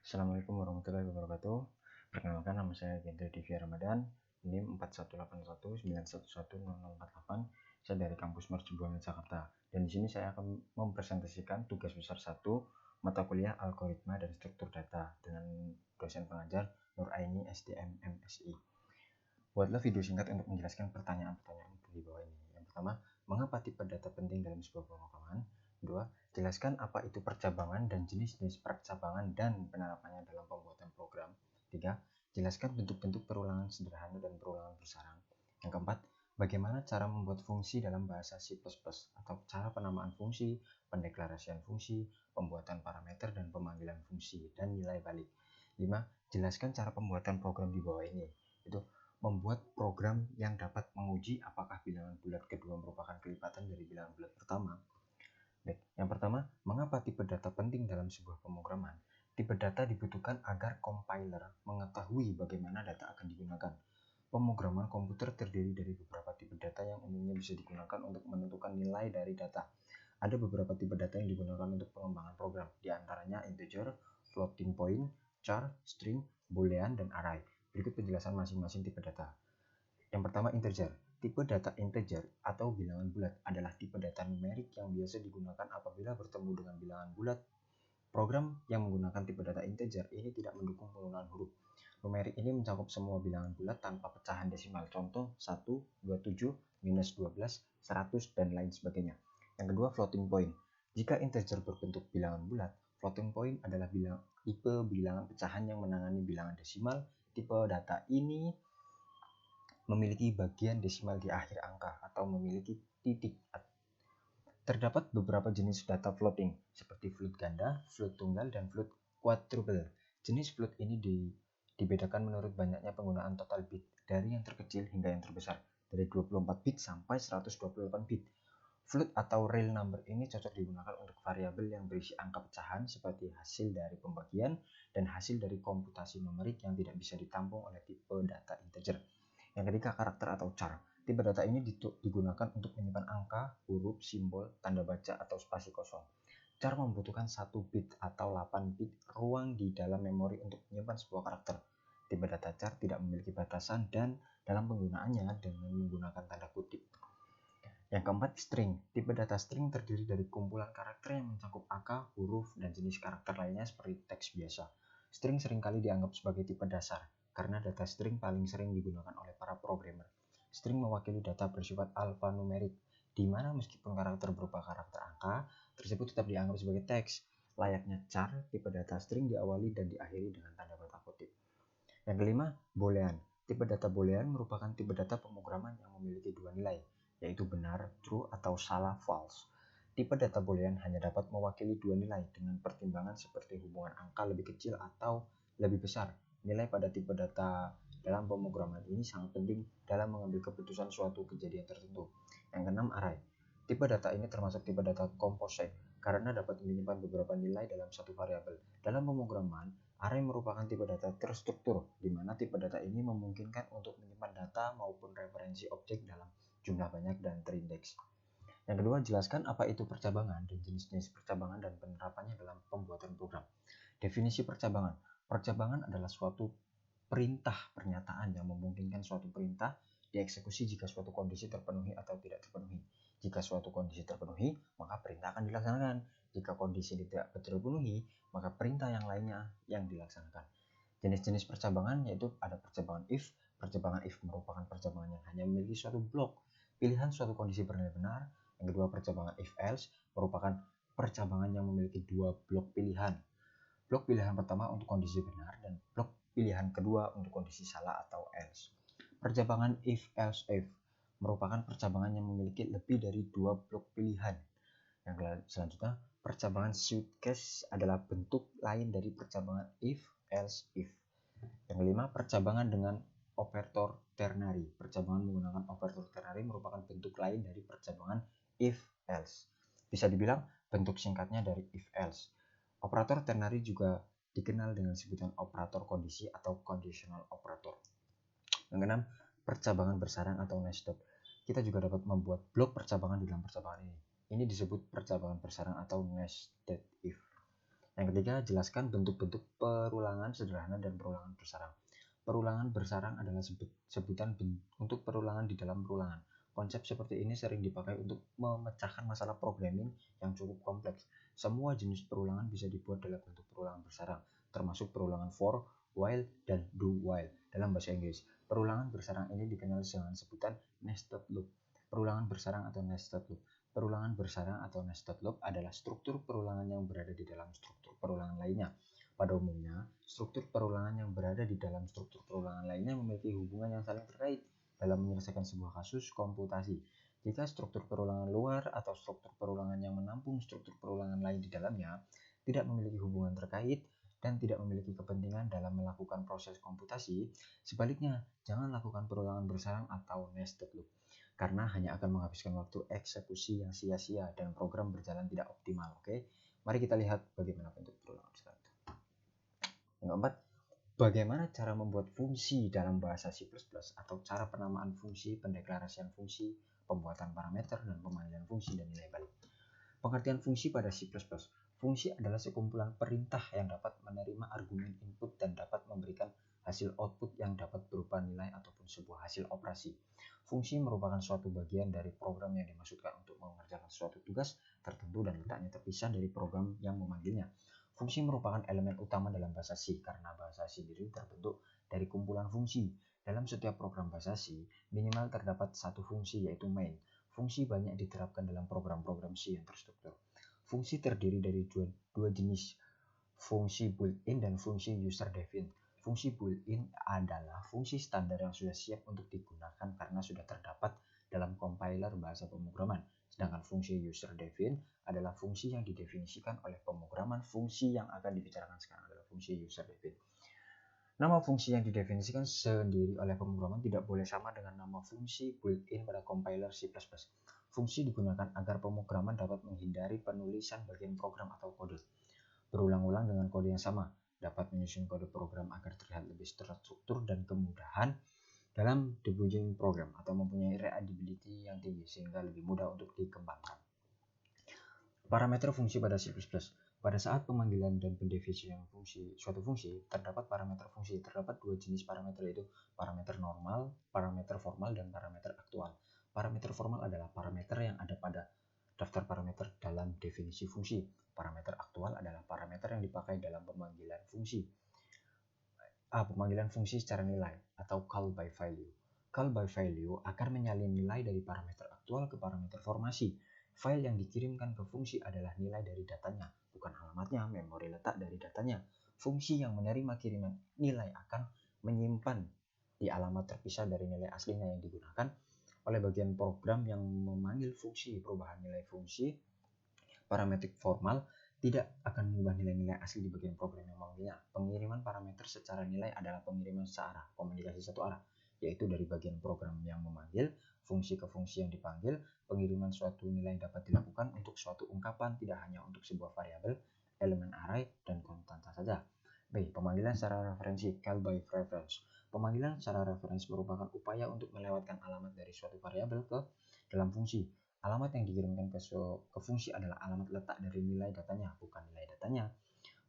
Assalamualaikum warahmatullahi wabarakatuh. Perkenalkan, nama saya Gendry Divya Ramadan, NIM 4181911048. Saya dari kampus Mercubuana Jakarta. Dan di sini saya akan mempresentasikan tugas besar 1 mata kuliah algoritma dan struktur data dengan dosen pengajar Nur Aini SDM MSI. Buatlah video singkat untuk menjelaskan pertanyaan-pertanyaan di bawah ini. Yang pertama, mengapa tipe data penting dalam sebuah pemrograman? 2. Jelaskan apa itu percabangan dan jenis-jenis percabangan dan penerapannya dalam pembuatan program. 3. Jelaskan bentuk-bentuk perulangan sederhana dan perulangan bersarang. Yang keempat, bagaimana cara membuat fungsi dalam bahasa C++ atau cara penamaan fungsi, pendeklarasian fungsi, pembuatan parameter dan pemanggilan fungsi, dan nilai balik. 5. Jelaskan cara pembuatan program di bawah ini. Itu membuat program yang dapat menguji apakah bilangan bulat kedua merupakan kelipatan dari bilangan bulat pertama. Baik, yang pertama, mengapa tipe data penting dalam sebuah pemrograman? Tipe data dibutuhkan agar compiler mengetahui bagaimana data akan digunakan. Pemrograman komputer terdiri dari beberapa tipe data yang umumnya bisa digunakan untuk menentukan nilai dari data. Ada beberapa tipe data yang digunakan untuk pengembangan program, di antaranya integer, floating point, char, string, boolean, dan array. Berikut penjelasan masing-masing tipe data. Yang pertama, integer. Tipe data integer atau bilangan bulat adalah tipe data numerik yang biasa digunakan apabila bertemu dengan bilangan bulat. Program yang menggunakan tipe data integer ini tidak mendukung penggunaan huruf. Numerik ini mencakup semua bilangan bulat tanpa pecahan desimal. Contoh 1, 27, minus 12, 100, dan lain sebagainya. Yang kedua, floating point. Jika integer berbentuk bilangan bulat, floating point adalah tipe bilangan pecahan yang menangani bilangan desimal. Tipe data ini memiliki bagian desimal di akhir angka atau memiliki titik. Terdapat beberapa jenis data floating seperti float ganda, float tunggal, dan float quadruple. Jenis float ini dibedakan menurut banyaknya penggunaan total bit dari yang terkecil hingga yang terbesar, dari 24 bit sampai 128 bit. Float atau real number ini cocok digunakan untuk variabel yang berisi angka pecahan seperti hasil dari pembagian dan hasil dari komputasi numerik yang tidak bisa ditampung oleh tipe data integer. Yang ketiga, karakter atau char. Tipe data ini digunakan untuk menyimpan angka, huruf, simbol, tanda baca, atau spasi kosong. Char membutuhkan 1 bit atau 8 bit ruang di dalam memori untuk menyimpan sebuah karakter. Tipe data char tidak memiliki batasan dan dalam penggunaannya dengan menggunakan tanda kutip. Yang keempat, string. Tipe data string terdiri dari kumpulan karakter yang mencakup angka, huruf, dan jenis karakter lainnya seperti teks biasa. String seringkali dianggap sebagai tipe dasar karena data string paling sering digunakan oleh para programmer. String mewakili data bersifat alfanumerik, di mana meskipun karakter berupa karakter angka, tersebut tetap dianggap sebagai teks. Layaknya char, tipe data string diawali dan diakhiri dengan tanda kata kutip. Yang kelima, boolean. Tipe data boolean merupakan tipe data pemrograman yang memiliki dua nilai, yaitu benar, true, atau salah, false. Tipe data boolean hanya dapat mewakili dua nilai dengan pertimbangan seperti hubungan angka lebih kecil atau lebih besar. Nilai pada tipe data dalam pemrograman ini sangat penting dalam mengambil keputusan suatu kejadian tertentu. Yang keenam, array. Tipe data ini termasuk tipe data composite karena dapat menyimpan beberapa nilai dalam satu variabel. Dalam pemrograman, array merupakan tipe data terstruktur, di mana tipe data ini memungkinkan untuk menyimpan data maupun referensi objek dalam jumlah banyak dan terindeks. Yang kedua, jelaskan apa itu percabangan dan jenis-jenis percabangan dan penerapannya dalam pembuatan program. Definisi percabangan. Percabangan adalah suatu perintah pernyataan yang memungkinkan suatu perintah dieksekusi jika suatu kondisi terpenuhi atau tidak terpenuhi. Jika suatu kondisi terpenuhi, maka perintah akan dilaksanakan. Jika kondisi tidak terpenuhi, maka perintah yang lainnya yang dilaksanakan. Jenis-jenis percabangan yaitu ada percabangan if. Percabangan if merupakan percabangan yang hanya memiliki suatu blok pilihan suatu kondisi bernilai benar. Yang kedua, percabangan if else merupakan percabangan yang memiliki dua blok pilihan. Blok pilihan pertama untuk kondisi benar dan blok pilihan kedua untuk kondisi salah atau else. Percabangan if else if merupakan percabangan yang memiliki lebih dari dua blok pilihan. Yang selanjutnya, percabangan suitcase adalah bentuk lain dari percabangan if else if. Yang kelima, percabangan dengan operator ternary. Percabangan menggunakan operator ternary merupakan bentuk lain dari percabangan if else. Bisa dibilang bentuk singkatnya dari if else. Operator ternary juga dikenal dengan sebutan operator kondisi atau conditional operator. Yang keenam, percabangan bersarang atau nested. Kita juga dapat membuat blok percabangan di dalam percabangan ini. Ini disebut percabangan bersarang atau nested if. Yang ketiga, jelaskan bentuk-bentuk perulangan sederhana dan perulangan bersarang. Perulangan bersarang adalah sebutan untuk perulangan di dalam perulangan. Konsep seperti ini sering dipakai untuk memecahkan masalah programming yang cukup kompleks. Semua jenis perulangan bisa dibuat dalam bentuk perulangan bersarang, termasuk perulangan for, while, dan do while dalam bahasa Inggris. Perulangan bersarang ini dikenal dengan sebutan nested loop. Perulangan bersarang atau nested loop. Perulangan bersarang atau nested loop adalah struktur perulangan yang berada di dalam struktur perulangan lainnya. Pada umumnya, struktur perulangan yang berada di dalam struktur perulangan lainnya memiliki hubungan yang saling terkait dalam menyelesaikan sebuah kasus komputasi. Jika struktur perulangan luar atau struktur perulangan yang menampung struktur perulangan lain di dalamnya tidak memiliki hubungan terkait dan tidak memiliki kepentingan dalam melakukan proses komputasi, sebaliknya jangan lakukan perulangan bersarang atau nested loop, karena hanya akan menghabiskan waktu eksekusi yang sia-sia dan program berjalan tidak optimal. Oke, mari kita lihat bagaimana bentuk perulangan bersarang. Yang keempat, bagaimana cara membuat fungsi dalam bahasa C++ atau cara penamaan fungsi, pendeklarasian fungsi, pembuatan parameter, dan pemanggilan fungsi dan nilai balik. Pengertian fungsi pada C++. Fungsi adalah sekumpulan perintah yang dapat menerima argumen input dan dapat memberikan hasil output yang dapat berupa nilai ataupun sebuah hasil operasi. Fungsi merupakan suatu bagian dari program yang dimaksudkan untuk mengerjakan suatu tugas tertentu dan letaknya terpisah dari program yang memanggilnya. Fungsi merupakan elemen utama dalam bahasa C karena bahasa C sendiri terbentuk dari kumpulan fungsi. Dalam setiap program bahasa C, minimal terdapat satu fungsi yaitu main. Fungsi banyak diterapkan dalam program-program C yang terstruktur. Fungsi terdiri dari dua jenis, fungsi built-in dan fungsi user-defined. Fungsi built-in adalah fungsi standar yang sudah siap untuk digunakan karena sudah terdapat dalam compiler bahasa pemrograman. Sedangkan fungsi user-defined adalah fungsi yang didefinisikan oleh pemrograman. Fungsi yang akan dibicarakan sekarang adalah fungsi user-defined. Nama fungsi yang didefinisikan sendiri oleh pemrograman tidak boleh sama dengan nama fungsi built-in pada compiler C++. Fungsi digunakan agar pemrograman dapat menghindari penulisan bagian program atau kode berulang-ulang dengan kode yang sama, dapat menyusun kode program agar terlihat lebih terstruktur dan kemudahan dalam debugging program, atau mempunyai readability yang tinggi sehingga lebih mudah untuk dikembangkan. Parameter fungsi pada C++. Pada saat pemanggilan dan pendefinisian suatu fungsi, terdapat parameter fungsi. Terdapat dua jenis parameter, yaitu parameter normal, parameter formal, dan parameter aktual. Parameter formal adalah parameter yang ada pada daftar parameter dalam definisi fungsi. Parameter aktual adalah parameter yang dipakai dalam pemanggilan fungsi. Pemanggilan fungsi secara nilai atau call by value. Call by value akan menyalin nilai dari parameter aktual ke parameter formasi. File yang dikirimkan ke fungsi adalah nilai dari datanya, bukan alamatnya, memori letak dari datanya. Fungsi yang menerima kiriman nilai akan menyimpan di alamat terpisah dari nilai aslinya yang digunakan oleh bagian program yang memanggil fungsi. Perubahan nilai fungsi parametrik formal tidak akan mengubah nilai-nilai asli di bagian program yang memanggilnya. Pengiriman parameter secara nilai adalah pengiriman searah, komunikasi satu arah, yaitu dari bagian program yang memanggil fungsi ke fungsi yang dipanggil. Pengiriman suatu nilai dapat dilakukan untuk suatu ungkapan, tidak hanya untuk sebuah variabel, elemen array, dan konstanta saja. B. Pemanggilan secara referensi, call by reference. Pemanggilan secara referensi merupakan upaya untuk melewatkan alamat dari suatu variabel ke dalam fungsi. Alamat yang dikirimkan ke fungsi adalah alamat letak dari nilai datanya, bukan nilai datanya.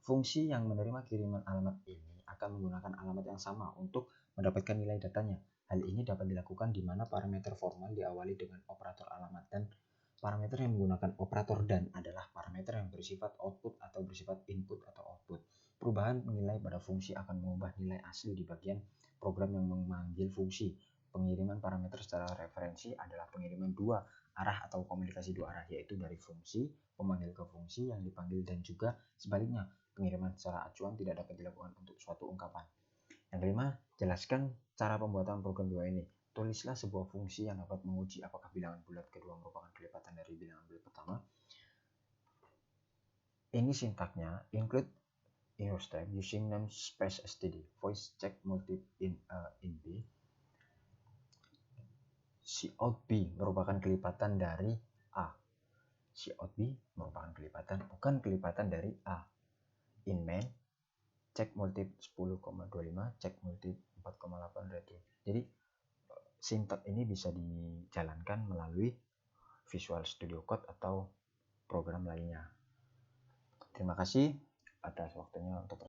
Fungsi yang menerima kiriman alamat ini akan menggunakan alamat yang sama untuk mendapatkan nilai datanya. Hal ini dapat dilakukan di mana parameter formal diawali dengan operator alamat, dan parameter yang menggunakan operator dan adalah parameter yang bersifat output atau bersifat input atau output. Perubahan nilai pada fungsi akan mengubah nilai asli di bagian program yang memanggil fungsi. Pengiriman parameter secara referensi adalah pengiriman dua arah atau komunikasi dua arah, yaitu dari fungsi pemanggil ke fungsi yang dipanggil dan juga sebaliknya. Pengiriman secara acuan tidak dapat dilakukan untuk suatu ungkapan. Yang kelima, jelaskan cara pembuatan program dua ini. Tulislah sebuah fungsi yang dapat menguji apakah bilangan bulat kedua merupakan kelipatan dari bilangan bulat pertama. Ini sintaknya: include string using namespace std, voice check multip in B. Cout B merupakan kelipatan dari A. Cout B merupakan bukan kelipatan dari A. In main, check multip 10,25, check multip 4,8 return. Jadi sintak ini bisa dijalankan melalui Visual Studio Code atau program lainnya. Terima kasih. atas waktunya untuk